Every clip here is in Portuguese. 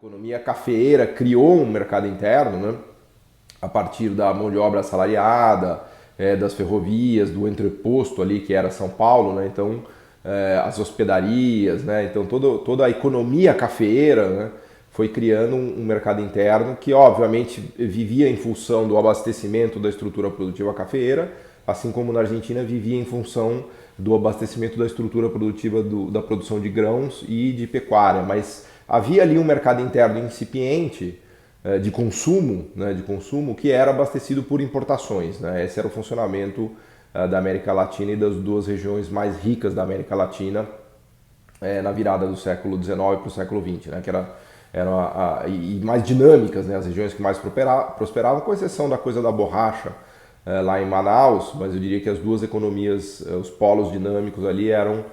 A economia cafeeira criou um mercado interno, né? A partir da mão de obra assalariada, das ferrovias, do entreposto ali que era São Paulo, né? Então as hospedarias, né? Então toda a economia cafeeira, né? Foi criando um mercado interno que obviamente vivia em função do abastecimento da estrutura produtiva cafeeira, assim como na Argentina vivia em função do abastecimento da estrutura produtiva da produção de grãos e de pecuária, mas havia ali um mercado interno incipiente de consumo, né, que era abastecido por importações, né? Esse era o funcionamento da América Latina e das duas regiões mais ricas da América Latina na virada do século XIX para o século XX, né? Que e mais dinâmicas, né? As regiões que mais prosperavam, com exceção da coisa da borracha lá em Manaus, mas eu diria que as duas economias, os polos dinâmicos ali eram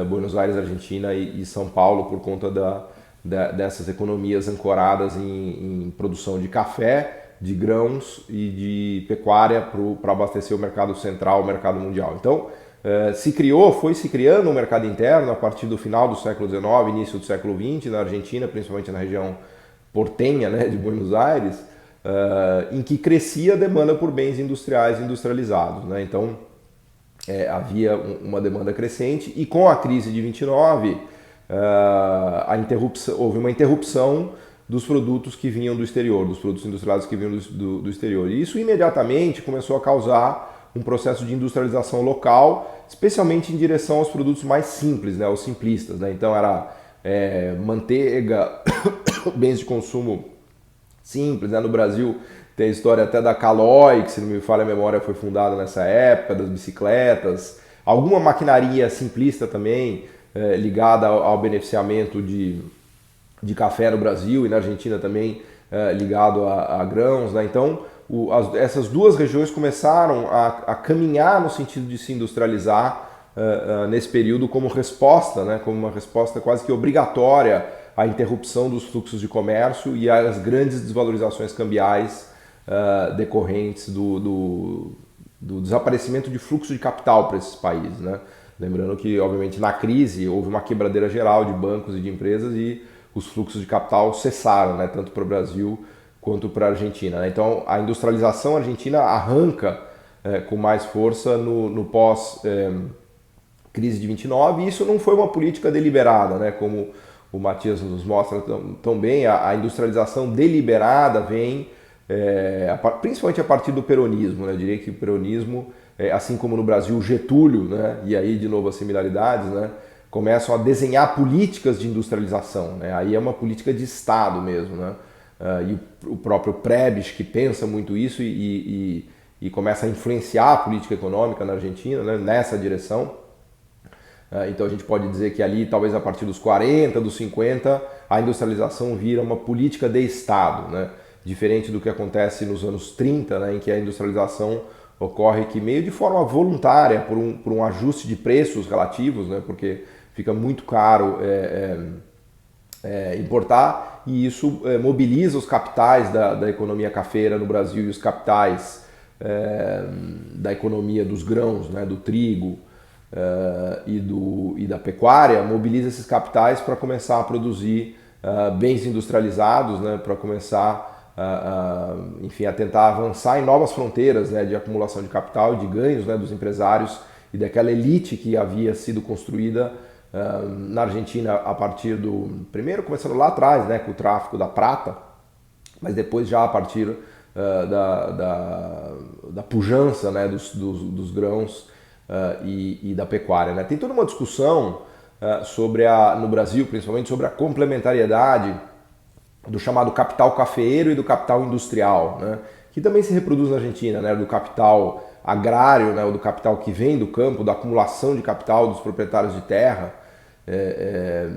Buenos Aires, Argentina e São Paulo, por conta dessas economias ancoradas em produção de café, de grãos e de pecuária para abastecer o mercado central, o mercado mundial. Então, foi se criando um mercado interno a partir do final do século XIX, início do século XX, na Argentina, principalmente na região portenha, né, de Buenos Aires, em que crescia a demanda por bens industriais industrializados, né? Então, havia uma demanda crescente e com a crise de 29 houve uma interrupção dos produtos que vinham do exterior, dos produtos industrializados que vinham do exterior. E isso imediatamente começou a causar um processo de industrialização local, especialmente em direção aos produtos mais simples, né, aos simplistas, né? Então era manteiga, bens de consumo simples, né? No Brasil tem a história até da Calói, que se não me falha a memória foi fundada nessa época, das bicicletas, alguma maquinaria simplista também, ligada ao beneficiamento de café no Brasil e na Argentina também ligado a grãos, né? Então essas duas regiões começaram a caminhar no sentido de se industrializar nesse período como resposta, né? Como uma resposta quase que obrigatória à interrupção dos fluxos de comércio e às grandes desvalorizações cambiais decorrentes do desaparecimento de fluxo de capital para esses países, né? Lembrando que, obviamente, na crise houve uma quebradeira geral de bancos e de empresas e os fluxos de capital cessaram, né? Tanto para o Brasil quanto para a Argentina, né? Então, a industrialização argentina arranca com mais força no pós-crise de 29 e isso não foi uma política deliberada, né? Como o Matias nos mostra tão bem, a industrialização deliberada vem principalmente a partir do peronismo, né? Eu diria que o peronismo, assim como no Brasil o Getúlio, né? E aí de novo as similaridades, né? Começam a desenhar políticas de industrialização, né? Aí é uma política de Estado mesmo, né? E o próprio Prebisch que pensa muito isso e começa a influenciar a política econômica na Argentina, né? Nessa direção. Então a gente pode dizer que ali, talvez a partir dos 40, dos 50, a industrialização vira uma política de Estado, né? Diferente do que acontece nos anos 30, né? Em que a industrialização ocorre que meio de forma voluntária, por um ajuste de preços relativos, né? Porque fica muito caro importar e isso mobiliza os capitais da economia cafeira no Brasil e os capitais da economia dos grãos, né? Do trigo, e da pecuária, mobiliza esses capitais para começar a produzir bens industrializados, né, para começar enfim, a tentar avançar em novas fronteiras, né, de acumulação de capital e de ganhos, né, dos empresários e daquela elite que havia sido construída na Argentina a partir primeiro começando lá atrás, né, com o tráfico da prata, mas depois já a partir da pujança, né, dos grãos e da pecuária, né? Tem toda uma discussão no Brasil, principalmente, sobre a complementariedade do chamado capital cafeeiro e do capital industrial, né? Que também se reproduz na Argentina, né? Do capital agrário, né? Ou do capital que vem do campo, da acumulação de capital dos proprietários de terra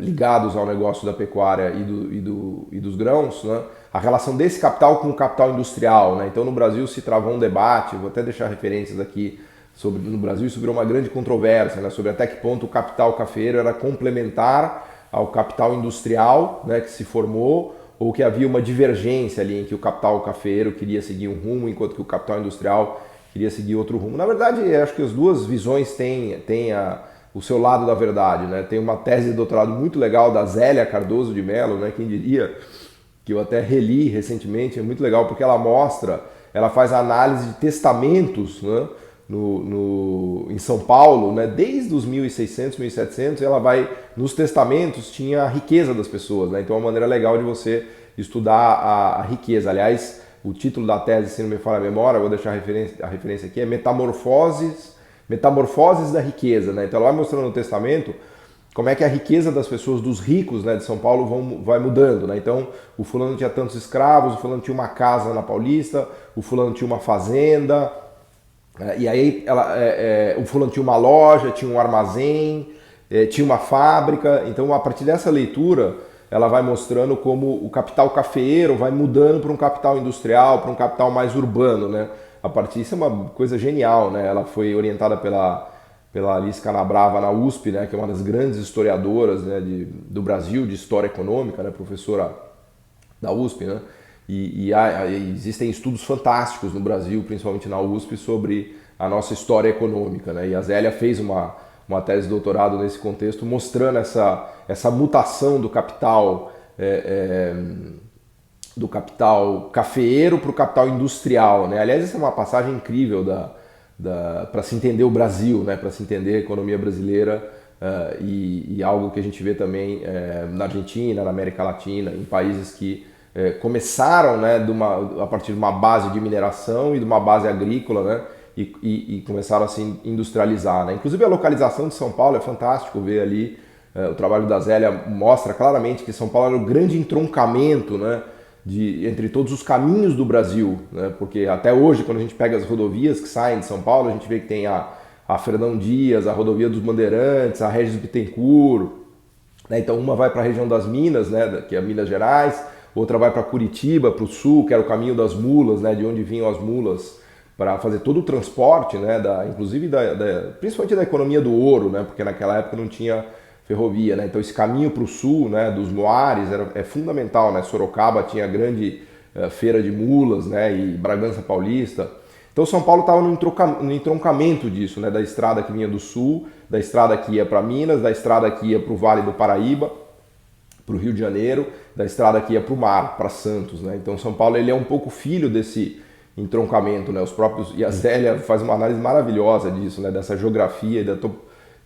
ligados ao negócio da pecuária e dos grãos, né? A relação desse capital com o capital industrial, né? Então no Brasil se travou um debate, vou até deixar referências aqui, no Brasil isso virou uma grande controvérsia, né, sobre até que ponto o capital cafeeiro era complementar ao capital industrial, né, que se formou, ou que havia uma divergência ali em que o capital cafeeiro queria seguir um rumo, enquanto que o capital industrial queria seguir outro rumo. Na verdade, acho que as duas visões têm o seu lado da verdade, né? Tem uma tese de doutorado muito legal da Zélia Cardoso de Mello, né, quem diria, que eu até reli recentemente, é muito legal porque ela faz análise de testamentos, né, em São Paulo, né, desde os 1600, 1700, ela vai, nos testamentos tinha a riqueza das pessoas, né, então é uma maneira legal de você estudar a riqueza. Aliás, o título da tese, se não me falha a memória, vou deixar a referência aqui, é Metamorfoses da Riqueza, né, então ela vai mostrando no testamento como é que a riqueza das pessoas, dos ricos, né, de São Paulo vai mudando, né? Então, o fulano tinha tantos escravos, o fulano tinha uma casa na Paulista, o fulano tinha uma fazenda, e aí o fulano tinha uma loja, tinha um armazém, tinha uma fábrica. Então, a partir dessa leitura, ela vai mostrando como o capital cafeeiro vai mudando para um capital industrial, para um capital mais urbano, né? A partir disso é uma coisa genial, né? Ela foi orientada pela Alice Canabrava na USP, né, que é uma das grandes historiadoras, né, do Brasil, de história econômica, né, professora da USP, né, e existem estudos fantásticos no Brasil, principalmente na USP, sobre a nossa história econômica, né, e a Zélia fez uma tese de doutorado nesse contexto, mostrando essa mutação do capital cafeeiro para o capital industrial, né. Aliás, essa é uma passagem incrível para se entender o Brasil, né, para se entender a economia brasileira, e algo que a gente vê também na Argentina, na América Latina, em países que começaram, né, a partir de uma base de mineração e de uma base agrícola, né, e começaram a se industrializar, né. Inclusive a localização de São Paulo é fantástico ver ali, o trabalho da Zélia mostra claramente que São Paulo era o grande entroncamento, né, entre todos os caminhos do Brasil, né? Porque até hoje, quando a gente pega as rodovias que saem de São Paulo, a gente vê que tem a Fernão Dias, a rodovia dos Bandeirantes, a Regis Bittencourt, né? Então uma vai para a região das Minas, né, que é Minas Gerais, outra vai para Curitiba, para o sul, que era o caminho das mulas, né, de onde vinham as mulas para fazer todo o transporte, né, inclusive principalmente da economia do ouro, né, porque naquela época não tinha ferrovia, né? Então esse caminho para o sul, né, dos Moares é fundamental, né? Sorocaba tinha grande feira de mulas, né, e Bragança Paulista. Então São Paulo estava no entroncamento disso, né, da estrada que vinha do sul, da estrada que ia para Minas, da estrada que ia para o Vale do Paraíba, para o Rio de Janeiro, da estrada que ia para o mar, para Santos, né? Então São Paulo ele é um pouco filho desse entroncamento, né? E a Zélia faz uma análise maravilhosa disso, né, dessa geografia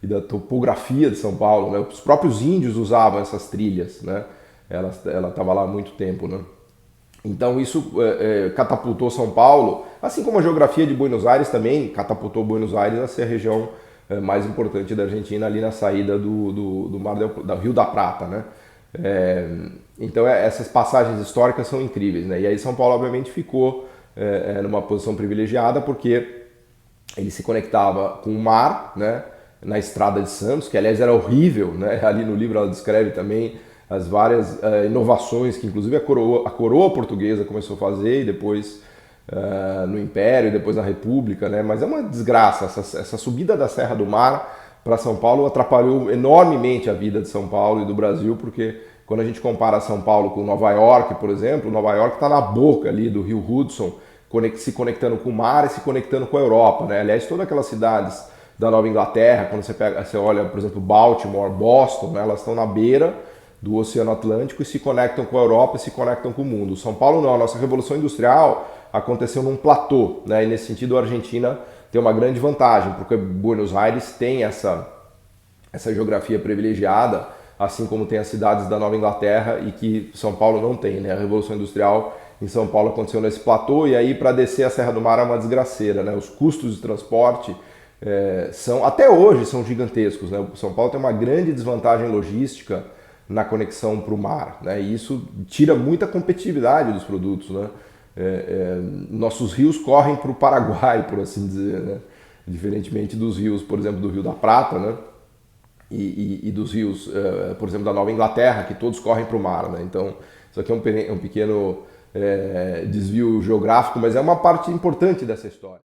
e da topografia de São Paulo, né? Os próprios índios usavam essas trilhas, né? Ela estava lá há muito tempo, né? Então isso catapultou São Paulo, assim como a geografia de Buenos Aires também catapultou Buenos Aires a ser a região mais importante da Argentina, ali na saída do Rio da Prata, né? Então essas passagens históricas são incríveis, né? E aí São Paulo obviamente ficou numa posição privilegiada porque ele se conectava com o mar, né, na Estrada de Santos, que aliás era horrível, né? Ali no livro ela descreve também as várias inovações que inclusive a coroa portuguesa começou a fazer, e depois no Império, e depois na República, né? Mas é uma desgraça, essa subida da Serra do Mar para São Paulo atrapalhou enormemente a vida de São Paulo e do Brasil, porque quando a gente compara São Paulo com Nova York, por exemplo, Nova York está na boca ali do Rio Hudson, se conectando com o mar e se conectando com a Europa, né? Aliás, todas aquelas cidades da Nova Inglaterra, quando você olha, por exemplo, Baltimore, Boston, né, elas estão na beira do Oceano Atlântico e se conectam com a Europa e se conectam com o mundo. São Paulo não, a nossa Revolução Industrial aconteceu num platô, né, e nesse sentido a Argentina tem uma grande vantagem, porque Buenos Aires tem essa geografia privilegiada, assim como tem as cidades da Nova Inglaterra, e que São Paulo não tem, né? A Revolução Industrial em São Paulo aconteceu nesse platô, e aí para descer a Serra do Mar é uma desgraceira, né? Os custos de transporte até hoje são gigantescos, né? São Paulo tem uma grande desvantagem logística na conexão para o mar, né? E isso tira muita competitividade dos produtos, né? Nossos rios correm para o Paraguai, por assim dizer, né? Diferentemente dos rios, por exemplo, do Rio da Prata, né? E dos rios, por exemplo, da Nova Inglaterra, que todos correm para o mar, né? Então isso aqui é um pequeno desvio geográfico, mas é uma parte importante dessa história.